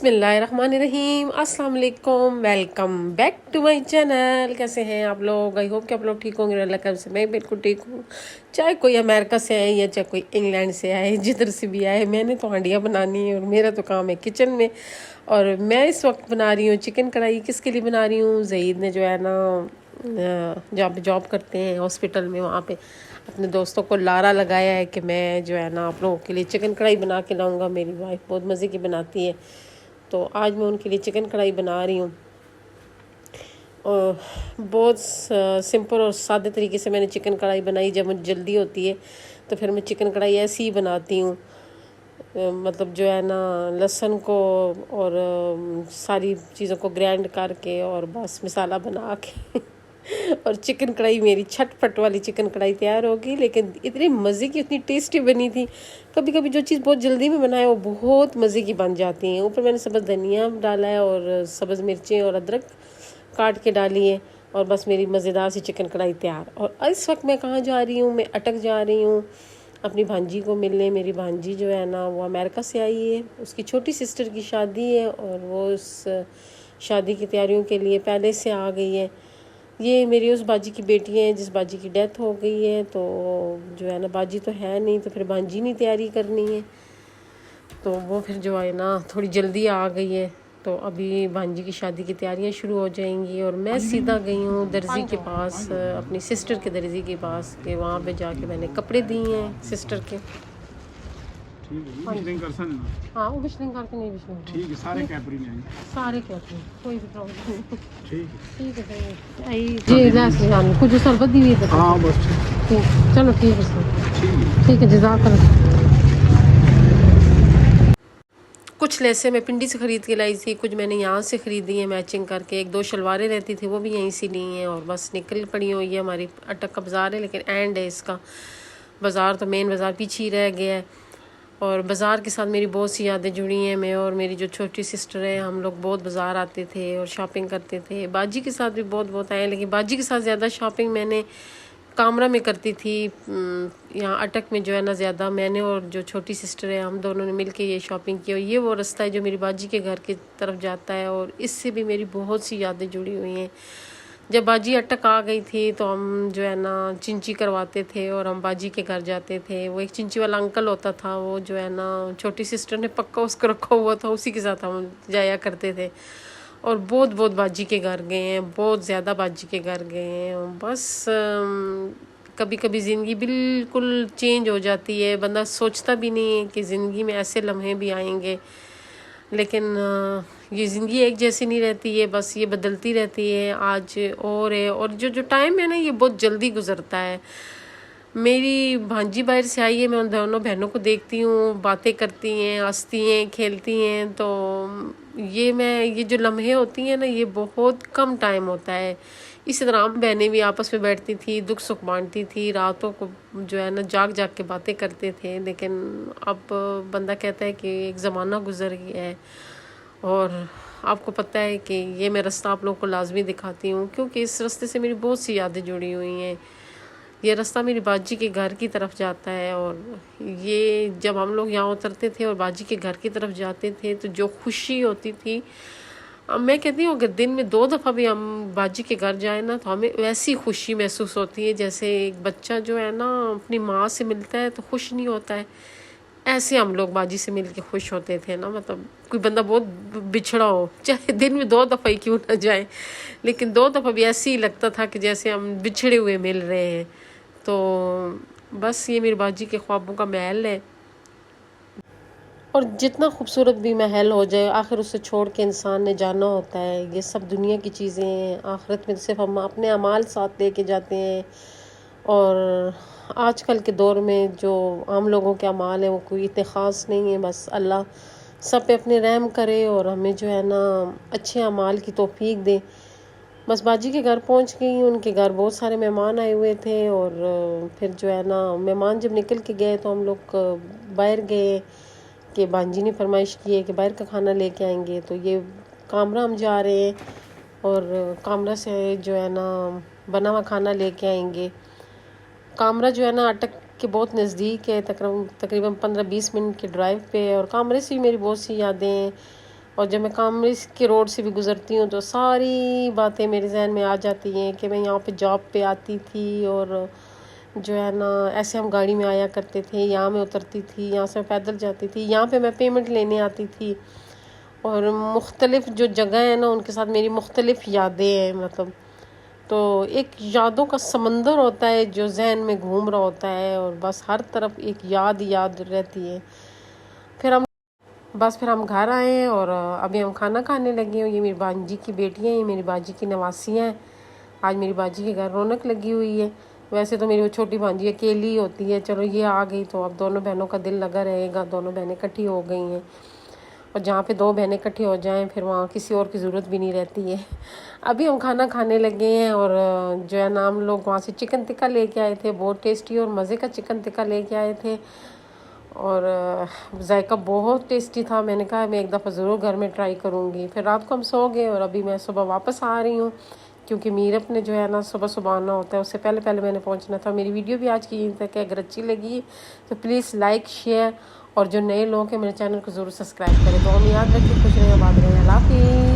बिस्मिल्लाहिर्रहमानिर्रहीम, अस्सलाम वालेकुम। Welcome back to my channel. कैसे हैं आप लोग? आई होप कि आप लोग ठीक होंगे। अल्लाह करम से मैं बिल्कुल ठीक हूँ। चाहे कोई अमेरिका से आए या चाहे कोई इंग्लैंड से आए, जिधर से भी आए, मैंने तो हांडियाँ बनानी है और मेरा तो काम है किचन में। और मैं इस वक्त बना रही हूँ चिकन कढ़ाई। किसके लिए बना रही हूँ? ज़ईद ने जो है ना, जहाँ पे जॉब करते हैं हॉस्पिटल में, वहाँ पे अपने दोस्तों को लारा लगाया है कि मैं जो है ना आप लोगों के लिए चिकन कढ़ाई बना के लाऊंगा। मेरी वाइफ बहुत मज़े की बनाती है, तो आज मैं उनके लिए चिकन कढ़ाई बना रही हूँ। और बहुत सिंपल और सादे तरीके से मैंने चिकन कढ़ाई बनाई। जब मुझे जल्दी होती है तो फिर मैं चिकन कढ़ाई ऐसी ही बनाती हूँ। मतलब जो है ना, लहसुन को और सारी चीज़ों को ग्राइंड करके और बस मसाला बना के और चिकन कढ़ाई मेरी छटपट वाली चिकन कढ़ाई तैयार होगी। लेकिन इतनी मज़े की, इतनी टेस्टी बनी थी। कभी कभी जो चीज़ बहुत जल्दी में बनाए वो बहुत मज़े की बन जाती हैं। ऊपर मैंने सब्ज़ धनिया डाला है और सब्ज़ मिर्चें और अदरक काट के डाली है, और बस मेरी मज़ेदार सी चिकन कढ़ाई तैयार। और इस वक्त मैं कहाँ जा रही हूँ? मैं अटक जा रही हूँ अपनी भांजी को मिलने। मेरी भांजी जो है ना, वो अमेरिका से आई है। उसकी छोटी सिस्टर की शादी है और वो उस शादी की तैयारियों के लिए पहले से आ गई है। ये मेरी उस बाजी की बेटी है जिस बाजी की डेथ हो गई है। तो जो है ना, बाजी तो है नहीं, तो फिर भांजी नहीं तैयारी करनी है, तो वो फिर जो है ना थोड़ी जल्दी आ गई है। तो अभी भांजी की शादी की तैयारियां शुरू हो जाएंगी और मैं सीधा गई हूँ दर्जी के पास, अपनी सिस्टर के दर्जी के पास, कि वहाँ पे जाके मैंने कपड़े दिए हैं सिस्टर के। हाँ, वो विशलिंग करके नहीं, विशलिंग ठीक है, सारे कैपरी में सारे कैपरी, कोई भी प्रॉब्लम नहीं। ठीक है जी, लास्ट जान कुछ सरबत दी हुई है। हाँ बस ठीक, चलो ठीक है सर, ठीक है, जज़ाकल्लाह। कुछ लेसें मैं पिंडी से ख़रीद के लाई थी, कुछ मैंने यहाँ से ख़रीदी है मैचिंग करके। एक दो शलवारें रहती थी वो भी यहीं से ली हैं, और बस निकल पड़ी हुई है। हमारी अटक का बाज़ार है, लेकिन एंड है इसका बाज़ार, तो मेन बाज़ार पीछे ही रह गया है। और बाज़ार के साथ मेरी बहुत सी यादें जुड़ी हैं। मैं और मेरी जो छोटी सिस्टर है, हम लोग बहुत बाज़ार आते थे और शॉपिंग करते थे। बाजी के साथ भी बहुत बहुत आए, लेकिन बाजी के साथ ज़्यादा शॉपिंग मैंने कामरा में करती थी। यहाँ अटक में जो है ना, ज़्यादा मैंने और जो छोटी सिस्टर है, हम दोनों ने मिलके ये शॉपिंग की। और ये वो रास्ता है जो मेरी बाजी के घर की तरफ जाता है, और इससे भी मेरी बहुत सी यादें जुड़ी हुई हैं। जब बाजी अटक आ गई थी तो हम जो है ना चिंची करवाते थे और हम बाजी के घर जाते थे। वो एक चिंची वाला अंकल होता था, वो जो है ना छोटी सिस्टर ने पक्का उसको रखा हुआ था, उसी के साथ हम जाया करते थे। और बहुत बहुत बाजी के घर गए हैं, बहुत ज़्यादा बाजी के घर गए हैं। बस कभी कभी ज़िंदगी बिल्कुल चेंज हो जाती है। बंदा सोचता भी नहीं है कि ज़िंदगी में ऐसे लम्हे भी आएंगे, लेकिन ये ज़िंदगी एक जैसी नहीं रहती है, बस ये बदलती रहती है। आज और है, और जो जो टाइम है ना, ये बहुत जल्दी गुजरता है। मेरी भांजी बाहर से आई है, मैं उन दोनों बहनों को देखती हूँ, बातें करती हैं, हंसती हैं, खेलती हैं। तो ये जो लम्हे होती हैं ना, ये बहुत कम टाइम होता है। इसी तरह हम बहनें भी आपस में बैठती थी, दुख सुख बांटती थी, रातों को जो है ना जाग जाग के बातें करते थे। लेकिन अब बंदा कहता है कि एक ज़माना गुजर गया है। और आपको पता है कि ये मैं रास्ता आप लोगों को लाजमी दिखाती हूँ, क्योंकि इस रास्ते से मेरी बहुत सी यादें जुड़ी हुई हैं। ये रास्ता मेरी बाजी के घर की तरफ जाता है, और ये जब हम लोग यहाँ उतरते थे और बाजी के घर की तरफ जाते थे तो जो खुशी होती थी, अब मैं कहती हूँ अगर दिन में 2 दफ़ा भी हम बाजी के घर जाए ना, तो हमें वैसी खुशी महसूस होती है जैसे एक बच्चा जो है ना अपनी माँ से मिलता है तो खुश नहीं होता है, ऐसे हम लोग बाजी से मिल के खुश होते थे ना। मतलब कोई बंदा बहुत बिछड़ा हो, चाहे दिन में 2 दफ़ा ही क्यों ना जाए, लेकिन 2 दफ़ा भी ऐसे ही लगता था कि जैसे हम बिछड़े हुए मिल रहे हैं। तो बस ये मेरी बाजी के ख्वाबों का महल है। और जितना खूबसूरत भी महल हो जाए, आखिर उसे छोड़ के इंसान ने जाना होता है। ये सब दुनिया की चीज़ें हैं, आखिरत में सिर्फ हम अपने अमाल साथ लेके जाते हैं। और आजकल के दौर में जो आम लोगों के अमाल हैं वो कोई इतने ख़ास नहीं है। बस अल्लाह सब पे अपने रहम करे और हमें जो है ना अच्छे अमाल की तौफीक दे। बस बाजी के घर पहुंच गई। उनके घर बहुत सारे मेहमान आए हुए थे, और फिर जो है ना मेहमान जब निकल के गए तो हम लोग बाहर गए कि बांजी ने फरमाइश की है कि बाहर का खाना लेके आएंगे। तो ये कामरा हम जा रहे हैं और कामरा से जो है ना बना हुआ खाना लेके आएंगे। कामरा जो है ना अटक के बहुत नज़दीक है, तकरीबन 15-20 मिनट के ड्राइव पे है। और कामरे से भी मेरी बहुत सी यादें हैं। और जब मैं कामरिस के रोड से भी गुज़रती हूँ तो सारी बातें मेरे जहन में आ जाती हैं कि मैं यहाँ पे जॉब पे आती थी और जो है ना ऐसे हम गाड़ी में आया करते थे, यहाँ मैं उतरती थी, यहाँ से मैं पैदल जाती थी, यहाँ पे मैं पेमेंट लेने आती थी। और मुख्तलिफ़ जो जगह है ना उनके साथ मेरी मुख्तलिफ़ यादें हैं। मतलब तो एक यादों का समंदर होता है जो जहन में घूम रहा होता है और बस हर तरफ एक याद रहती है। फिर हम घर आए हैं और अभी हम खाना खाने लगे हैं। ये मेरी बांजी की बेटियाँ हैं, ये मेरी बाजी की नवासी हैं। आज मेरी बाजी के घर रौनक लगी हुई है। वैसे तो मेरी वो छोटी भांजी अकेली होती है, चलो ये आ गई तो अब दोनों बहनों का दिल लगा रहेगा। दोनों बहनें इकट्ठी हो गई हैं और जहाँ पे दो बहनें इकट्ठी हो जाएं फिर वहाँ किसी और की ज़रूरत भी नहीं रहती है। अभी हम खाना खाने लगे हैं और जो है ना हम लोग वहाँ से चिकन टिक्का लेके आए थे, बहुत टेस्टी और मज़े का चिकन टिक्का लेके आए थे और जायका बहुत टेस्टी था। मैंने कहा मैं एक दफ़ा ज़रूर घर में ट्राई करूँगी। फिर रात को हम सो गए और अभी मैं सुबह वापस आ रही हूँ क्योंकि मीरप ने जो है ना सुबह आना होता है, उससे पहले मैंने पहुँचना था। मेरी वीडियो भी आज की यहीं तक है। अगर अच्छी लगी तो प्लीज़ लाइक शेयर और जो नए लोग हैं मेरे चैनल को ज़रूर सब्सक्राइब करें। तो हम याद रखें, खुश रहें, आबाद रहें। अल्लाह हाफ़िज़।